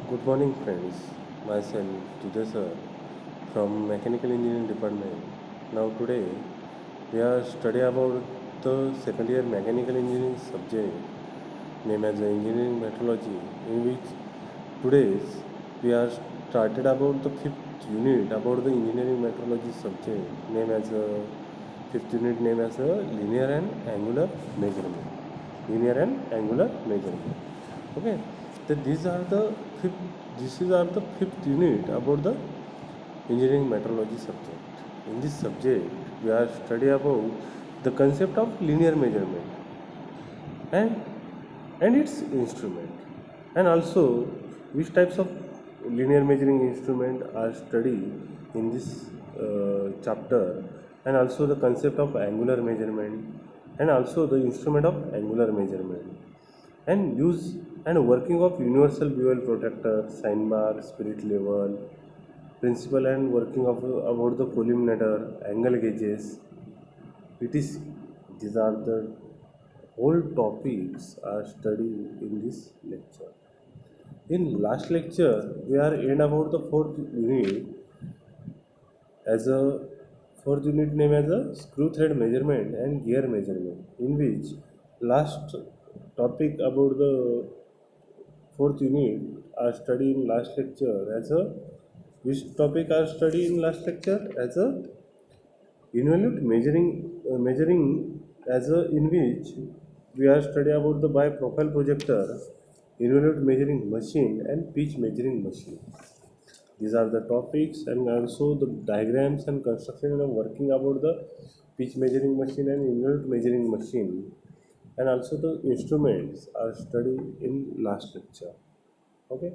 Good morning, friends. Myself, Tudor sir, from Mechanical Engineering Department. Now, today we are study about the second year Mechanical Engineering subject named as Engineering Metrology, in which today's we are started about the fifth unit about the Engineering Metrology subject named as fifth unit named as Linear and Angular Measurement. Linear and Angular Measurement. Okay, so these are the fifth. This is are the fifth unit about the engineering metrology subject. In this subject, we are study about the concept of linear measurement and its instrument, and also which types of linear measuring instrument are studied in this chapter, and also the concept of angular measurement, and also the instrument of angular measurement, and use and working of universal bevel protractor, sine bar, spirit level, principle and working of about the collimator, angle gauges, etc. These are the whole topics are studied in this lecture. In last lecture, we are in about the fourth unit as a fourth unit name as a screw thread measurement and gear measurement, in which last topic about the fourth unit are studied in last lecture as a which topic are studied in last lecture as a involute measuring as a in which we are study about the biprofile projector, involute measuring machine and pitch measuring machine. These are the topics and also the diagrams and construction and working about the pitch measuring machine and involute measuring machine, and also the instruments are studied in last lecture. Okay,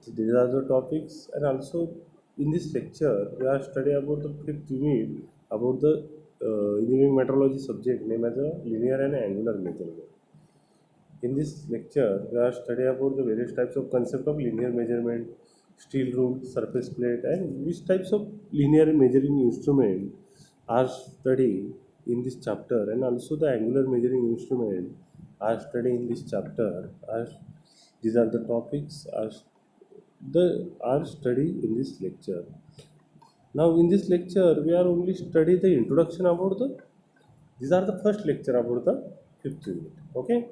so these are the topics, and also in this lecture we are studying about the fifth unit about the engineering metrology subject named as a linear and angular measurement. In this lecture, we are studying about the various types of concept of linear measurement, steel rule, surface plate, and which types of linear measuring instrument are studied in this chapter, and also the angular measuring instrument are studied in this chapter. These are the topics are studied in this lecture. Now, in this lecture, we are only study the introduction about the. These are the first lecture about the fifth unit. Okay.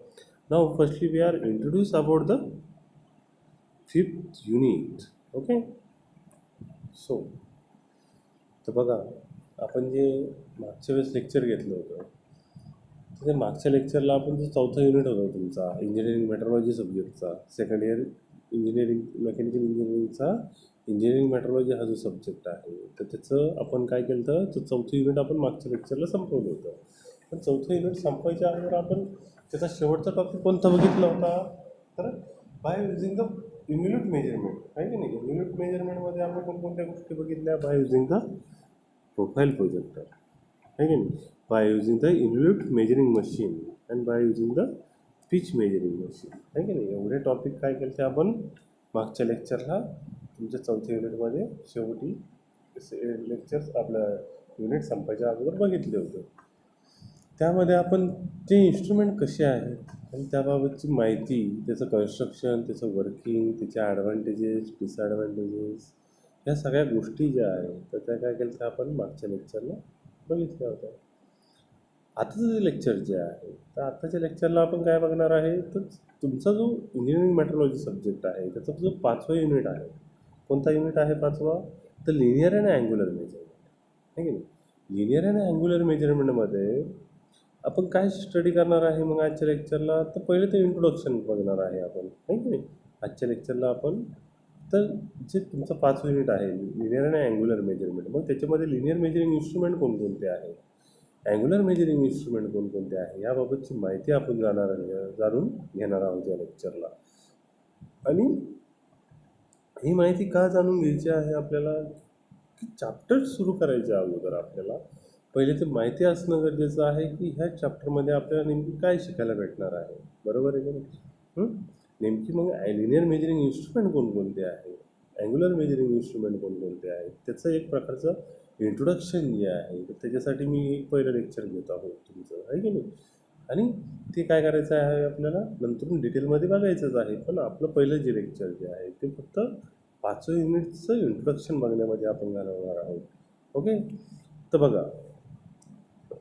Now, firstly, we are introduced about the fifth unit. Okay. So, तर बघा आपण जे मागच्या वेळेस lecture घेतलं होतं तर ते मागच्या लेक्चरला आपण जो चौथा युनिट होता तुमचा इंजिनिअरिंग मेट्रोलॉजी सब्जेक्टचा सेकंड इयर इंजिनिअरिंग मेकॅनिकल इंजिनिअरिंगचा इंजिनिअरिंग मेट्रोलॉजी हा जो सब्जेक्ट आहे तर त्याचं आपण काय केलं तर चौथं युनिट आपण मागच्या लेक्चरला संपवलं होतं. पण चौथं युनिट संपवायच्या अगोदर आपण त्याचा शेवटचा टॉपिक कोणता बघितला होता तर बाय युझिंग द इम्युनिट मेजरमेंट आहे की नाही. इम्युनिट मेजरमेंटमध्ये आपण कोणकोणत्या गोष्टी बघितल्या by using the profile projector आहे की नाही, by using the involute measuring machine and by using the pitch measuring machine आहे की नाही. एवढे टॉपिक काय केले ते आपण मागच्या लेक्चरला तुमच्या चौथ्या युनिटमध्ये शेवटी लेक्चर्स आपल्या युनिट संपायच्या अगोदर बघितले होते. त्यामध्ये आपण ते इन्स्ट्रुमेंट कसे आहेत आणि त्याबाबतची माहिती, त्याचं कन्स्ट्रक्शन, त्याचं वर्किंग, त्याचे ॲडव्हान्टेजेस, डिसॲडव्हान्टेजेस ह्या सगळ्या गोष्टी ज्या आहेत तर त्या काय केलं त्या आपण मागच्या लेक्चरला बघितल्या होत्या. आताचं जे लेक्चर जे आहे तर आताच्या लेक्चरला आपण काय बघणार आहे तर तुमचा जो इंजिनिअरिंग मेट्रोलॉजी सब्जेक्ट आहे त्याचा जो पाचवा युनिट आहे. कोणता युनिट आहे पाचवा तर लिनियर अँड अँग्युलर मेजरमेंट आहे की नाही. लिनियर अँड अँग्युलर मेजरमेंटमध्ये आपण काय स्टडी करणार आहे मग आजच्या लेक्चरला तर पहिले ते इंट्रोडक्शन बघणार आहे आपण आहे की नाही. आजच्या लेक्चरला आपण तर जे तुमचं पाचवं युनिट आहे लिनियर अँड अँग्युलर मेजरमेंट, मग त्याच्यामध्ये लिनियर मेजरिंग इन्स्ट्रुमेंट कोणकोणते आहे, अँग्युलर मेजरिंग इन्स्ट्रुमेंट कोणकोणते आहे याबाबतची माहिती आपण जाणून घेणार आहोत या लेक्चरला. आणि ही माहिती का जाणून घ्यायची आहे आपल्याला की चॅप्टर सुरू करायच्या अगोदर आपल्याला पहिले ते माहिती असणं गरजेचं आहे की ह्या चॅप्टरमध्ये आपल्याला नेमकी काय शिकायला भेटणार आहे. बरोबर आहे की नाही. नेमकी मग लिनियर मेजरिंग इन्स्ट्रुमेंट कोणकोणते आहे, अँग्युलर मेजरिंग इन्स्ट्रुमेंट कोणकोणते आहेत त्याचं एक प्रकारचं इंट्रोडक्शन जे आहे तर त्याच्यासाठी मी एक पहिलं लेक्चर घेत आहोत तुमचं आहे की नाही. आणि ते काय करायचं आहे आपल्याला नंतर डिटेलमध्ये बघायचंच आहे. पण आपलं पहिलं जे लेक्चर जे आहे ते फक्त 5व्या युनिटचं इंट्रोडक्शन बघण्यामध्ये आपण घालवणार आहोत. ओके. तर बघा,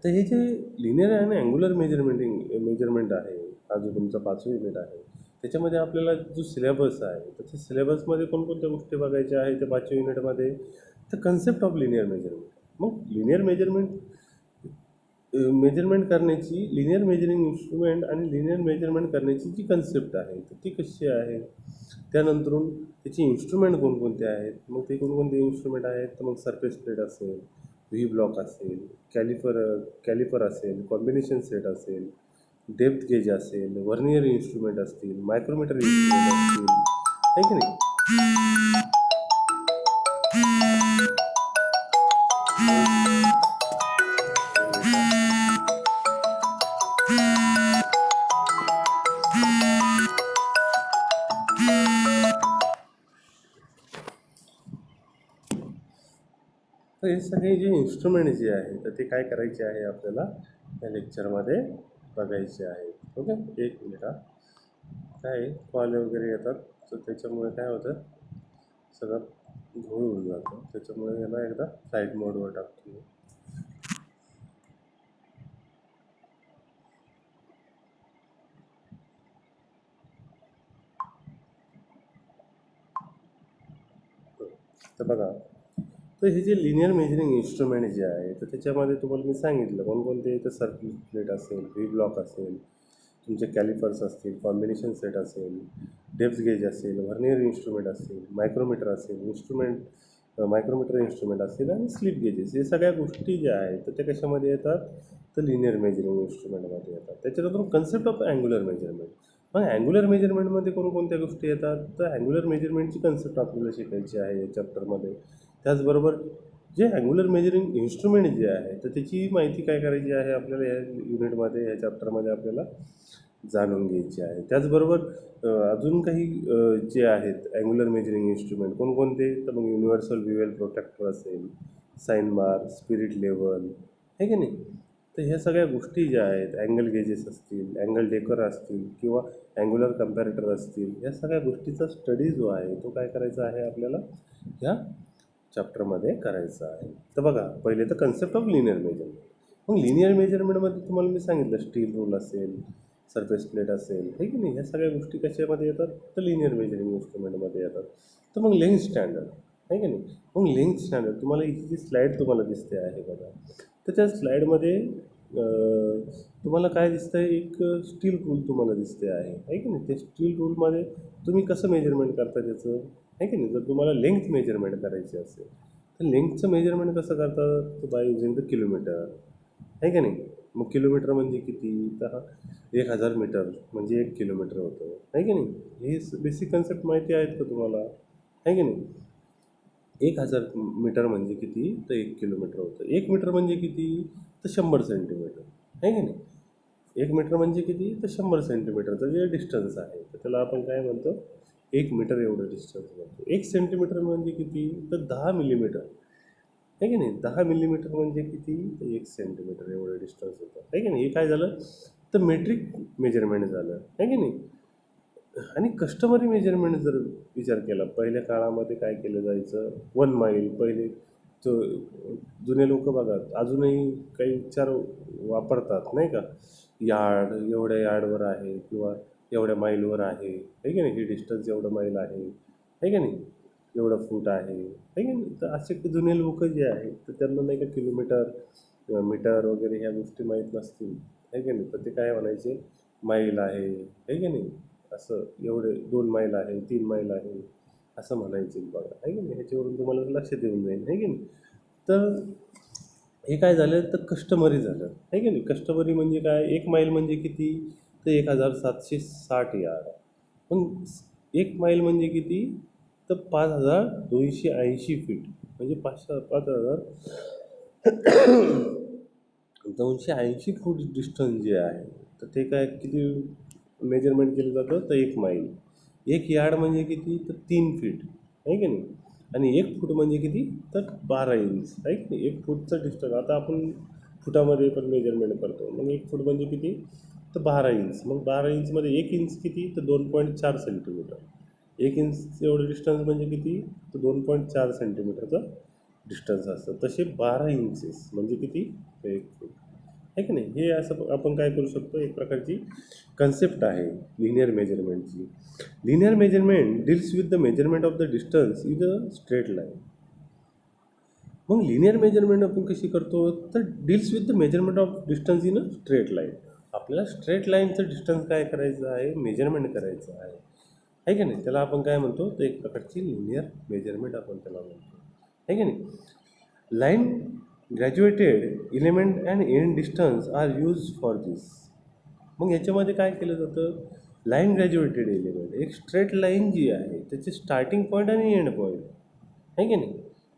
तर हे जे लिनियर आणि अँग्युलर मेजरमेंट आहे, हा जो तुमचा 5वा युनिट आहे, त्याच्यामध्ये आपल्याला जो सिलेबस आहे, तर त्या सिलेबसमध्ये कोणकोणत्या गोष्टी बघायच्या आहेत त्या 5व्या युनिटमध्ये? तर कन्सेप्ट ऑफ लिनियर मेजरमेंट. मग मेजरमेंट करण्याची लिनियर मेजरिंग इन्स्ट्रुमेंट आणि लिनियर मेजरमेंट करण्याची जी कन्सेप्ट आहे तर ती कशी आहे. त्यानंतरून त्याचे इन्स्ट्रुमेंट कोणकोणते आहेत. मग ते कोणकोणते इन्स्ट्रुमेंट आहेत, तर मग सरफेस प्लेट असेल, व्ही ब्लॉक असेल, कॅलिपर असेल, कॉम्बिनेशन सेट असेल, डेप्थ गेज असेल, व्हर्नियर इन्स्ट्रुमेंट असतील, मायक्रोमीटर इन्स्ट्रुमेंट असतील, आहे की नाही. तर हे सगळे जे इन्स्ट्रुमेंट जे आहे तर ते काय करायचे आहे आपल्याला या लेक्चरमध्ये बघायचे आहे. ओके. एक मिनिट हा. काय कॉल वगैरे येतात तर त्याच्यामुळे काय होतं, सगळं घोळ होऊन जातं. त्याच्यामुळे याला एकदा फ्लाईट मोडवर टाकतो. तर बघा, तर हे जे लिनियर मेजरिंग इन्स्ट्रुमेंट जे आहे तर त्याच्यामध्ये तुम्हाला मी सांगितलं कोणकोणते. तर सर्किट प्लेट असेल, व्ही ब्लॉक असेल, तुमचे कॅलिपर्स असतील, कॉम्बिनेशन सेट असेल, डेप्थ गेज असेल, व्हर्नियर इन्स्ट्रुमेंट असेल, मायक्रोमीटर असेल, मायक्रोमीटर इन्स्ट्रुमेंट असेल आणि स्लिप गेजेस, हे सगळ्या गोष्टी ज्या आहेत तर त्या कशामध्ये येतात, तर लिनियर मेजरिंग इन्स्ट्रुमेंटमध्ये येतात. त्याच्यानंतर कन्सेप्ट ऑफ अँग्युलर मेजरमेंट. मग अँग्युलर मेजरमेंटमध्ये कोणकोणत्या गोष्टी येतात, तर अँग्युलर मेजरमेंटची कन्सेप्ट आपल्याला शिकायची आहे या चॅप्टरमध्ये. त्याचबरोबर जे अँग्युलर मेजरिंग इन्स्ट्रुमेंट जे आहे तर त्याची माहिती काय करायची आहे आपल्याला या युनिटमध्ये, या चॅप्टरमध्ये आपल्याला जाणून घ्यायची आहे. त्याचबरोबर अजून काही जे आहेत अँग्युलर मेजरिंग इन्स्ट्रुमेंट कोणकोणते, तर मग युनिव्हर्सल व्हिज्युअल प्रोट्रॅक्टर असेल, साइन बार, स्पिरिट लेवल, आहे की नाही. तर ह्या सगळ्या गोष्टी ज्या आहेत, अँगल गेजेस असतील, अँगल डेकर असतील किंवा अँग्युलर कम्पॅरेटर असतील, या सगळ्या गोष्टीचा स्टडी जो आहे तो काय करायचा आहे आपल्याला ह्या चॅप्टरमध्ये करायचा आहे. तर बघा, पहिले तर कन्सेप्ट ऑफ लिनियर मेजरमेंट. मग लिनियर मेजरमेंटमध्ये तुम्हाला मी सांगितलं स्टील रूल असेल, सरफेस प्लेट असेल, हे की नाही, ह्या सगळ्या गोष्टी कशामध्ये येतात, तर लिनियर मेजरिंग इन्स्ट्रुमेंटमध्ये येतात. तर मग लेंथ स्टँडर्ड, आहे की नाही. मग लेंथ स्टँडर्ड तुम्हाला इथे जी स्लाईड तुम्हाला दिसते आहे बघा, तर त्या स्लाईडमध्ये तुम्हाला काय दिसतं आहे, एक स्टील रूल तुम्हाला दिसते आहे की नाही. ते स्टील रूलमध्ये तुम्ही कसं मेजरमेंट करता त्याचं, आहे की नाही. जर तुम्हाला लेंथ मेजरमेंट करायची असेल तर लेंथचं मेजरमेंट कसं करतात, तर बाय युजिंग द किलोमीटर, आहे की नाही. मग किलोमीटर म्हणजे किती, तर 1000 मीटर म्हणजे 1 किलोमीटर होतं, आहे की नाही. हे बेसिक कन्सेप्ट माहिती आहेत का तुम्हाला, आहे की नाही. 1000 मीटर म्हणजे किती, तर 1 किलोमीटर होतं. 1 मीटर म्हणजे किती, तर 100 सेंटीमीटर, आहे की नाही. 1 मीटर म्हणजे किती, तर 100 सेंटीमीटरचं जे डिस्टन्स आहे तर त्याला आपण काय म्हणतो, 1 मीटर एवढं डिस्टन्स म्हणतो. 1 सेंटीमीटर म्हणजे किती, तर 10 मिलीमीटर, आहे की नाही. 10 मिलीमीटर म्हणजे किती, तर 1 सेंटीमीटर एवढं डिस्टन्स होतं, आहे की नाही. हे काय झालं, तर मेट्रिक मेजरमेंट झालं, आहे की नाही. आणि कस्टमरी मेजरमेंट जर विचार केला, पहिल्या काळामध्ये काय केलं जायचं, 1 माईल पहिले. तो जुने लोक बघा अजूनही काही विचार वापरतात नाही का, यार्ड एवढ्या यार्डवर आहे किंवा एवढ्या माईलवर आहे की नाही, ही डिस्टन्स एवढं माईल आहे की नाही, एवढं फूट आहे की नाही. तर असे जुने लोक जे आहेत तर त्यांना नाही का किलोमीटर मीटर वगैरे ह्या गोष्टी माहीत नसतील, आहे की नाही. तर ते काय म्हणायचे, माईल आहे की नाही, असं एवढे 2 मैल आहे, 3 मैल आहे, असं म्हणायचे बघा, आहे की नाही. ह्याच्यावरून तुम्हाला लक्षात येऊन जाईल, आहे की नाही. तर हे काय झालं, तर कस्टमरी झालं, आहे की नाही. कस्टमरी म्हणजे काय, 1 मैल म्हणजे किती, तर 1760 यार्ड. पण 1 मैल म्हणजे किती, तर 5280 फीट, म्हणजे 5280 फूट डिस्टन्स जे आहे तर ते काय किती मेजरमेंट केलं जातं, तर 1 मैल. 1 यार्ड म्हणजे किती, तर 3 फीट, आहे की नाही. आणि 1 फूट म्हणजे किती, तर 12 इंच, आहे की नाही. 1 फूटचं डिस्टन्स आता आपण फुटामध्ये पण मेजरमेंट करतो. मग 1 फूट म्हणजे किती, तर 12 इंच. मग 12 इंचमध्ये 1 इंच किती? तर 2.4 सेंटीमीटर. 1 इंच एवढं डिस्टन्स म्हणजे किती? तर 2.4 सेंटीमीटरचं डिस्टन्स असतं. तसे 12 इंचेस म्हणजे किती? तर 1 फूट. आहे की नाही? हे असं आपण काय करू शकतो, एक प्रकारची कन्सेप्ट आहे लिनियर मेजरमेंटची. Linear measurement deals with the measurement of the distance in a straight line. मग लिनियर मेजरमेंट आपण कशी करतो, तर deals with the measurement of distance in a straight line. आपल्याला स्ट्रेट लाईनचं डिस्टन्स काय करायचं आहे, मेजरमेंट करायचं आहे की नाही? त्याला आपण काय म्हणतो, तर एक प्रकारची लिनियर मेजरमेंट आपण त्याला म्हणतो, आहे की नाही? Line graduated element and end distance are use for this. मग याच्यामध्ये काय केलं जातं, लाईन ग्रॅज्युएटेड एलिमेंट, एक स्ट्रेट लाईन जी आहे त्याचे स्टार्टिंग पॉईंट आणि एंड पॉईंट, आहे की नाही?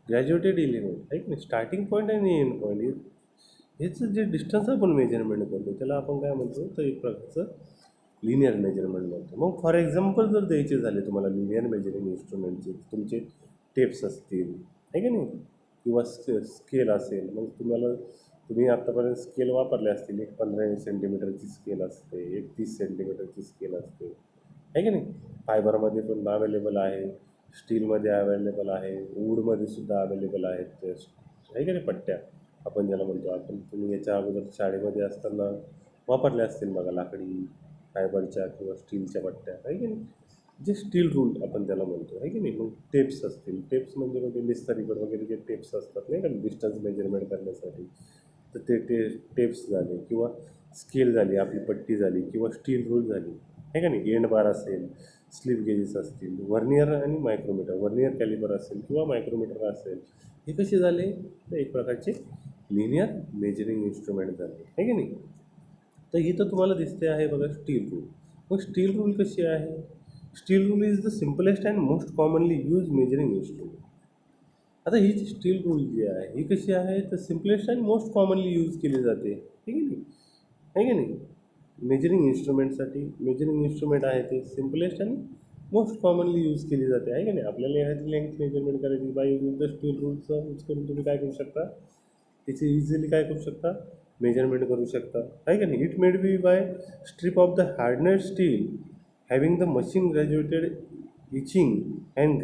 ग्रॅज्युएटेड एलिमेंट आहे की नाही, स्टार्टिंग पॉईंट आणि एंड पॉईंट, ह्याचं जे डिस्टन्स आपण मेजरमेंट करतो त्याला आपण काय म्हणतो, तर एक प्रकारचं लिनियर मेजरमेंट म्हणतो. मग फॉर एक्झाम्पल जर द्यायचे झाले तुम्हाला लिनियर मेजरिंग इन्स्ट्रुमेंटचे, तुमचे टेप्स असतील, आहे की नाही, किंवा स्केल असेल, मग तुम्ही आत्तापर्यंत स्केल वापरले असतील. एक 15 सेंटीमीटरची स्केल असते, एक 30 सेंटीमीटरची स्केल असते, आहे की नाही? फायबरमध्ये पण अवेलेबल आहे, स्टीलमध्ये अवेलेबल आहे, वूडमध्ये सुद्धा अवेलेबल आहेत ते, आहे की नाही, पट्ट्या आपण ज्याला म्हणतो. तुम्ही याच्या अगोदर शाळेमध्ये असताना वापरल्या असतील बघा, लाकडी फायबरच्या किंवा स्टीलच्या पट्ट्या, आहे की नाही? जे स्टील रूल आपण त्याला म्हणतो, आहे की नाही? मग टेप्स असतील, टेप्स म्हणजे मिस्त्रीकडे वगैरे जे टेप्स असतात नाही का, डिस्टन्स मेजरमेंट करण्यासाठी, तर ते टेप्स झाले, किंवा स्केल झाली, आपली पट्टी झाली, किंवा स्टील रूल झाली, आहे का नाही? एंड बार असेल, स्लिप गेजेस असतील, व्हर्नियर आणि मायक्रोमीटर, व्हर्नियर कॅलिबर असेल किंवा मायक्रोमीटर असेल, हे कसे झाले, तर एक प्रकारचे लिनियर मेजरिंग इन्स्ट्रुमेंट झाले, आहे की नाही? तर इथं तुम्हाला दिसते आहे बघा स्टील रूल. मग स्टील रूल कशी आहे? Steel rule is the simplest and most commonly use measuring instrument. आता ही जी स्टील रूल जी आहे ही कशी आहे, तर simplest and most commonly use केली जाते, ठीक आहे नाही, आहे की नाही? मेजरिंग इन्स्ट्रुमेंटसाठी मेजरिंग इन्स्ट्रुमेंट आहे ते सिम्पलेस्ट आणि मोस्ट कॉमनली यूज केली जाते, आहे की नाही? आपल्याला ह्याची लेंथ मेजरमेंट करायची बाय युजिंग द स्टील रूलचा यूज करून तुम्ही काय करू शकता, तिचे इझिली काय करू शकता, मेजरमेंट करू शकता, आहे का नाही? It made be by strip of the hardness steel having the machine graduated etching and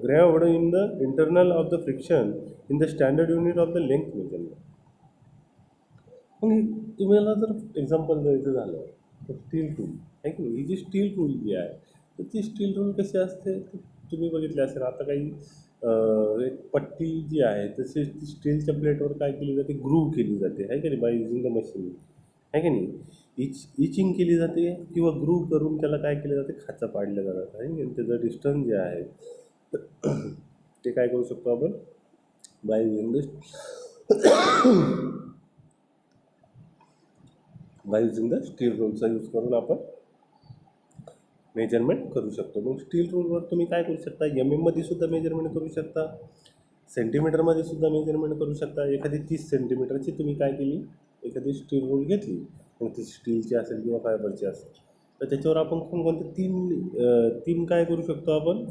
graved in the internal of the friction in the standard unit of the length measurement. मग तुम्हाला जर example द्यायचं झालं तर steel rule, आहे की नाही? ही जी steel rule जी आहे तर ती स्टील रूल कशी असते, तुम्ही बघितले असेल. आता काही एक पट्टी जी आहे तशी ती स्टीलच्या प्लेटवर काय केली जाते, ग्रूव्ह केली जाते, आहे की नाही, बाय युजिंग द मशीन, आहे की नाही? इचिंग केली जाते किंवा ग्रूव्ह करून त्याला काय केलं जाते, खाचा पाडल्या जातात, आहे की नाही? त्याचं डिस्टन्स जे आहे ते काय करू शकतो आपण, बाय युजिंग द स्टील रूलचा यूज करून आपण मेजरमेंट करू शकतो. मग स्टील रूलवर तुम्ही काय करू शकता, मध्ये सुद्धा मेजरमेंट करू शकता, सेंटीमीटरमध्ये सुद्धा मेजरमेंट करू शकता. एखादी 30 सेंटीमीटरची तुम्ही काय केली, एखादी स्टील रूल घेतली, मग ती स्टीलची असेल किंवा फायबरची असेल, तर त्याच्यावर आपण कोणकोणते तीन काय करू शकतो, आपण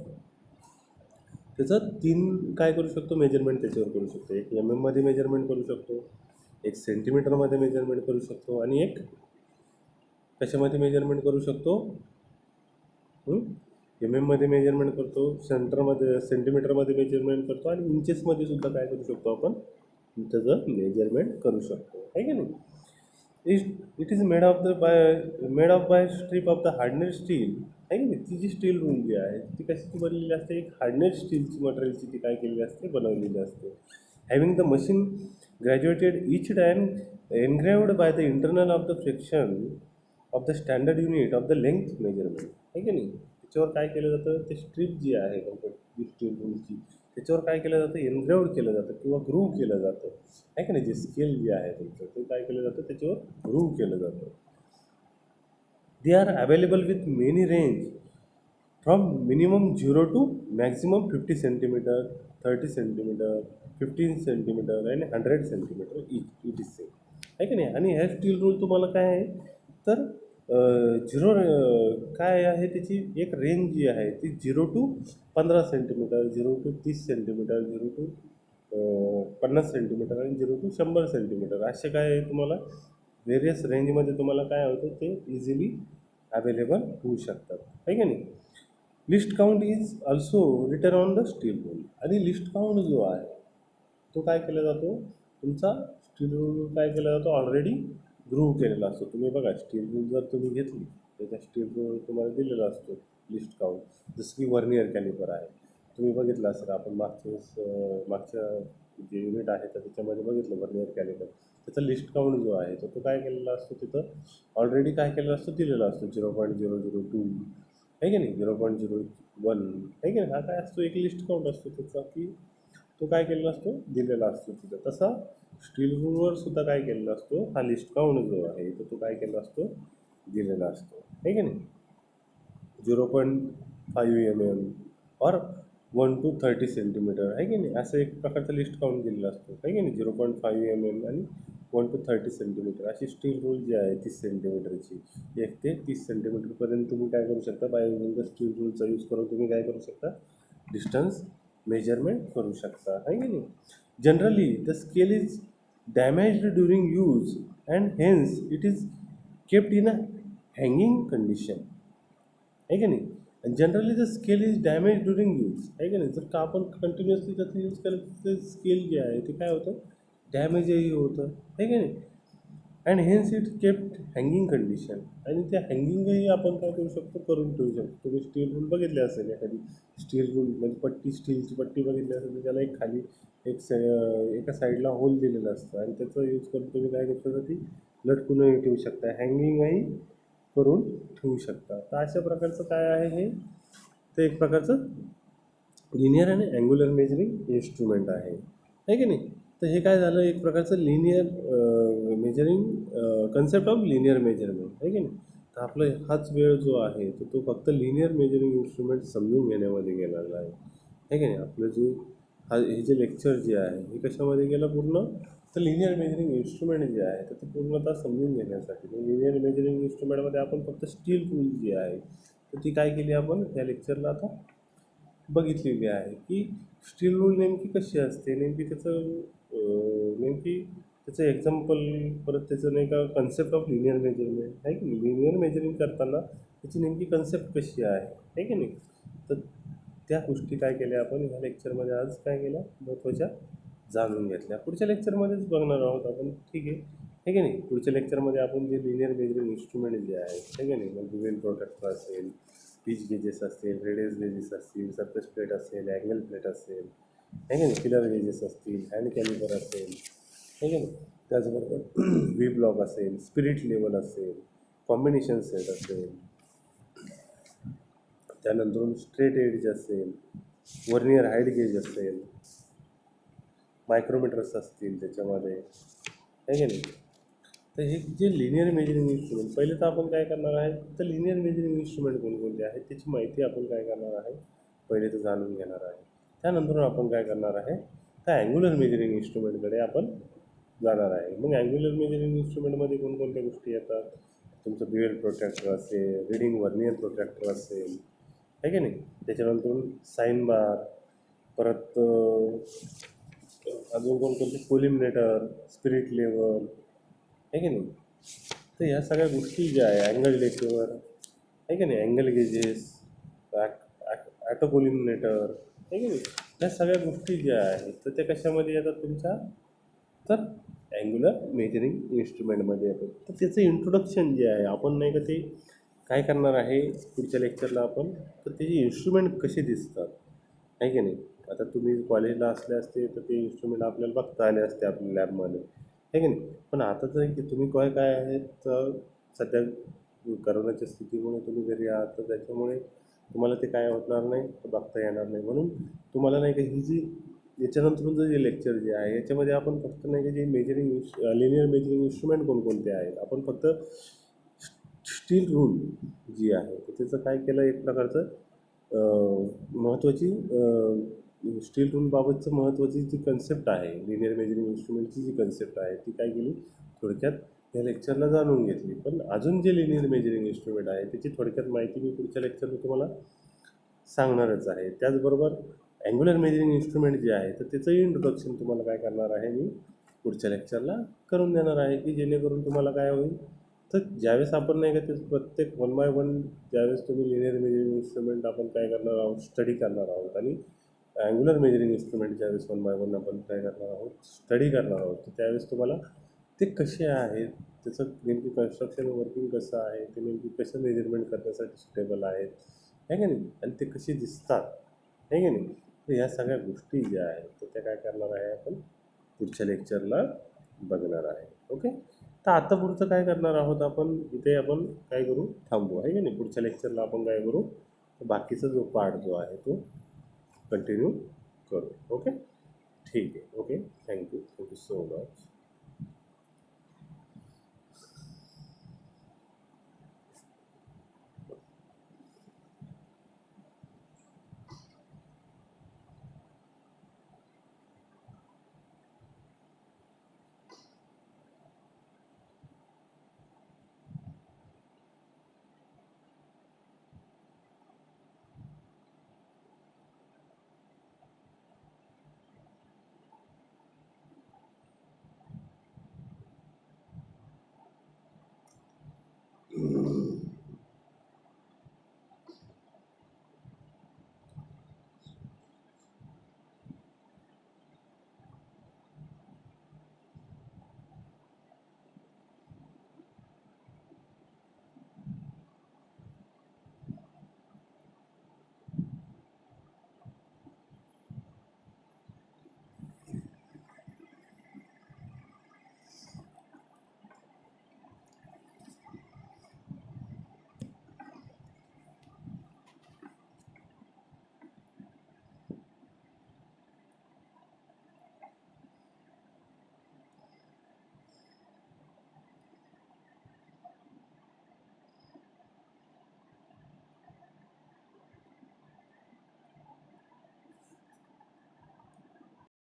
त्याचं 3 काय करू शकतो, मेजरमेंट त्याच्यावर करू शकतो. एक मध्ये मेजरमेंट करू शकतो, एक सेंटीमीटरमध्ये मेजरमेंट करू शकतो, आणि एक कशामध्ये मेजरमेंट करू शकतो, मध्ये मेजरमेंट करतो, सेंटीमीटरमध्ये मेजरमेंट करतो, आणि इंचेसमध्ये सुद्धा काय करू शकतो, आपण त्याचं मेजरमेंट करू शकतो, आहे की नाही? It is made of by strip of the hardness steel, आहे की नाही? ती जी स्टील रूल जी आहे ती कशाची बनलेली असते, एक हार्डनेस स्टीलची मटेरियलची ती काय केलेली असते, बनवलेली असते. Having the machine graduated etched and engraved by the internal of the friction of the standard unit of the length measurement, आहे की नाही? त्याच्यावर काय केलं जातं, ते स्ट्रीप जी आहे स्टील रूलची, त्याच्यावर काय केलं जातं, एनग्रेव्ड केलं जातं किंवा ग्रूव्ह केलं जातं, आहे की नाही? जे स्केल जे आहे तुमचं ते काय केलं जातं, त्याच्यावर ग्रूव्ह केलं जातं. They are available with many range from minimum 0 to maximum 50 centimetre, 30 centimetre, 15 centimetre आणि 100 सेंटीमीटर इट इज सेम, आहे की नाही? आणि ह्या स्टील रूल तुम्हाला काय आहे, तर काय आहे, त्याची एक रेंज जी आहे ती 0 to 15 centimetre, 0 to 30 centimetre, 0 to 50 centimetre आणि 0 टू 100 सेंटीमीटर, असे काय आहे तुम्हाला व्हेरियस रेंजमध्ये तुम्हाला काय होतं ते इझिली अवेलेबल होऊ शकतात, आहे की नाही. List count is also written on the steel rule. आणि लिस्ट काउंट जो आहे तो काय केला जातो, तुमचा स्टील रूल काय केला जातो, ऑलरेडी ग्रूव्ह केलेला असतो. तुम्ही बघा स्टील रूल जर तुम्ही घेतली तर त्या स्टील रूल तुम्हाला दिलेला असतो लिस्ट काउंट. जसं की वर्नियर कॅलिपर आहे, तुम्ही बघितलं असेल, आपण मागच्या जे युनिट आहे तर त्याच्यामध्ये बघितलं वर्नियर कॅलिपर. त्याचा लिस्ट काउंट जो आहे तो काय केलेला असतो, तिथं ऑलरेडी काय केलेला असतो, दिलेला असतो 0.002, आहे की नाही, 0.01, आहे की नाही. हा काय असतो, एक लिस्ट काउंट असतो त्याचा, की तो काय केलेला असतो, दिलेला असतो तिथं. तसा स्टील रूलवर सुद्धा काय केलेला असतो, हा लिस्ट काउंट जो आहे तो काय केलेला असतो, दिलेला असतो, आहे की नाही. 0.5 mm और 1 to 30 सेंटीमीटर, आहे की नाही. असं एक प्रकारचा लिस्ट काउंट दिलेला असतो, आहे की नाही. 0.5 mm आणि 1 to 30 सेंटीमीटर अशी स्टील रूल जी आहे 30 सेंटीमीटरची, 1 ते 30 सेंटीमीटरपर्यंत तुम्ही काय करू शकता, बाय युजिंग द स्टील रूलचा यूज करून तुम्ही काय करू शकता, डिस्टन्स मेजरमेंट करू शकता, आहे की नाही. Generally the scale is damaged during use and hence it is kept in a hanging condition, आहे की नाही. आणि generally the scale is damage during use, आहे की नाही. जर का आपण कंटिन्युअसली त्याचं यूज केलं तर स्केल जे आहे ते काय होतं, डॅमेजही होतं, आहे की नाही. And hence it kept hanging condition. आणि त्या हँगिंगही आपण काय करू शकतो, करून ठेवू शकतो. तुम्ही स्टील रूल बघितले असेल, एखादी स्टील रूल म्हणजे पट्टी, स्टीलची पट्टी बघितली असेल तर त्याला एक खाली एका साईडला होल दिलेलं असतं आणि त्याचा यूज करून तुम्ही काय करू शकता, ती लटकूनही ठेवू शकता, हँगिंगही करून ठेवू शकता. तर अशा प्रकारचं काय आहे हे, ते एक प्रकारचं लिनियर आणि अँग्युलर मेजरिंग इन्स्ट्रुमेंट आहे की नाही. तर हे काय झालं, एक प्रकारचं linear measuring concept of linear measurement, आहे की नाही. तर आपलं हाच वेळ जो आहे तर तो फक्त लिनियर मेजरिंग इन्स्ट्रुमेंट समजून घेण्यामध्ये गेलेला आहे की नाही. आपलं जे हे जे लेक्चर जे आहे हे कशामध्ये गेलं पूर्ण, तर लिनियर मेजरिंग इन्स्ट्रुमेंट जे आहे तर ते पूर्णतः समजून घेण्यासाठी. लिनियर मेजरिंग इन्स्ट्रुमेंटमध्ये आपण फक्त स्टील रूल जी आहे तर ती काय केली आपण या लेक्चरला आता बघितलेली आहे, की स्टील रूल नेमकी कशी असते, नेमकी त्याचं एक्झाम्पल, परत त्याचं नाही का कन्सेप्ट ऑफ लिनियर मेजरमेंट, आहे की नाही. लिनियर मेजरिंग करताना त्याची नेमकी कन्सेप्ट कशी आहे की नाही. तर त्या गोष्टी काय केल्या आपण ह्या लेक्चरमध्ये आज काय केल्या, महत्त्वाच्या जाणून घेतल्या. पुढच्या लेक्चरमध्येच बघणार आहोत आपण, ठीक आहे की नाही. पुढच्या लेक्चरमध्ये आपण जे लिनियर मेजरिंग इन्स्ट्रुमेंट जे आहे की नाही, मग वेल प्रोट्रॅक्टर असेल, पिच गेजेस असतील, रेडियस गेजेस असतील, सरफेस प्लेट असेल, अँगल प्लेट असेल, आहे की नाही, फिलर गेजेस असतील, हँड कॅलिपर असेल, आहे की नाही. त्याचबरोबर व्ही ब्लॉक असेल, स्पिरिट लेवल असेल, कॉम्बिनेशन सेट असेल, त्यानंतर स्ट्रेट एज असेल, वर्नियर हाईट गेज असेल, मायक्रोमीटर्स असतील त्याच्यामध्ये, आहे की नाही. तर हे जे लिनियर मेजरिंग इन्स्ट्रुमेंट, पहिले तर आपण काय करणार आहे, तर लिनियर मेजरिंग इन्स्ट्रुमेंट कोणकोणते आहेत त्याची माहिती आपण काय करणार आहे, पहिले तर जाणून घेणार आहे. त्यानंतर आपण काय करणार आहे, तर अँग्युलर मेजरिंग इन्स्ट्रुमेंटकडे आपण जाणार आहे. मग अँग्युलर मेजरिंग इन्स्ट्रुमेंटमध्ये कोणकोणत्या गोष्टी येतात, तुमचं बेल प्रोट्रॅक्टर असेल, रिडिंग वर्नियर प्रोट्रॅक्टर असेल, आहे की नाही. त्याच्यानंतर साईन बार, परत अजून कोणकोणते कोलिमिनेटर, स्पिरिट लेवल, आहे की नाही. तर ह्या सगळ्या गोष्टी ज्या आहे, अँगल डेकेवर, आहे की नाही, अँगल गेजेस, ॲटोकोलिमिनेटर, आहे की नाही. ह्या सगळ्या गोष्टी ज्या आहेत तर त्या कशामध्ये येतात तुमच्या, तर अँग्युलर मेजरिंग इन्स्ट्रुमेंटमध्ये येतात. तर त्याचं इंट्रोडक्शन जे आहे आपण नाही का ते काय करणार आहे पुढच्या लेक्चरला आपण, तर त्याचे इन्स्ट्रुमेंट कसे दिसतात, आहे की नाही. आता तुम्ही कॉलेजला असले असते तर ते इन्स्ट्रुमेंट आपल्याला बघता आले असते आपल्या लॅबमध्ये, आहे की नाही. पण आता तर की तुम्ही काय काय आहेत, तर सध्या करोनाच्या स्थितीमुळे तुम्ही घरी आहात तर त्याच्यामुळे तुम्हाला ते काय होणार नाही, बघता येणार नाही. म्हणून तुम्हाला नाही का ही जी याच्यानंतरचं जे लेक्चर जे आहे याच्यामध्ये आपण फक्त नाही का जे मेजरिंग लिनियर मेजरिंग इन्स्ट्रुमेंट कोणकोणते आहेत, आपण फक्त स्टील रूल जी आहे तर त्याचं काय केलं, एक प्रकारचं महत्त्वाची स्टील रूलबाबतचं महत्त्वाची जी कन्सेप्ट आहे, लिनियर मेजरिंग इन्स्ट्रुमेंटची जी कन्सेप्ट आहे ती काय केली, थोडक्यात या लेक्चरला जाणून घेतली. पण अजून जे लिनियर मेजरिंग इन्स्ट्रुमेंट आहे त्याची थोडक्यात माहिती मी पुढच्या लेक्चरला तुम्हाला सांगणारच आहे. त्याचबरोबर अँग्युलर मेजरिंग इन्स्ट्रुमेंट जे आहे तर त्याचंही इंट्रोडक्शन तुम्हाला काय करणार आहे मी पुढच्या लेक्चरला करून देणार आहे, की जेणेकरून तुम्हाला काय होईल, तर ज्यावेळेस आपण नाही का ते प्रत्येक वन बाय वन ज्यावेळेस तुम्ही लिनियर मेजरिंग इन्स्ट्रुमेंट आपण काय करणार आहोत, स्टडी करणार आहोत, आणि अँग्युलर मेजरिंग इन्स्ट्रुमेंट ज्यावेळेस वन बाय वन आपण काय करणार आहोत, स्टडी करणार आहोत, तर त्यावेळेस तुम्हाला ते कसे आहेत, त्याचं नेमकी कन्स्ट्रक्शन वर्किंग कसं आहे, ते नेमकी कसं मेजरमेंट करण्यासाठी सुटेबल आहेत, आहे का नाही, आणि ते कसे दिसतात, आहे की नाही. तर ह्या सगळ्या गोष्टी ज्या आहेत तर त्या काय करणार आहे आपण पुढच्या लेक्चरला बघणार आहे. ओके. तर आता पुढचं काय करणार आहोत आपण, इथे आपण काय करू, थांबू, आहे की नाही. पुढच्या लेक्चरला आपण काय करू, बाकीचा जो पार्ट जो आहे तो कंटिन्यू करू. ओके, ठीक आहे. Okay, thank you so much.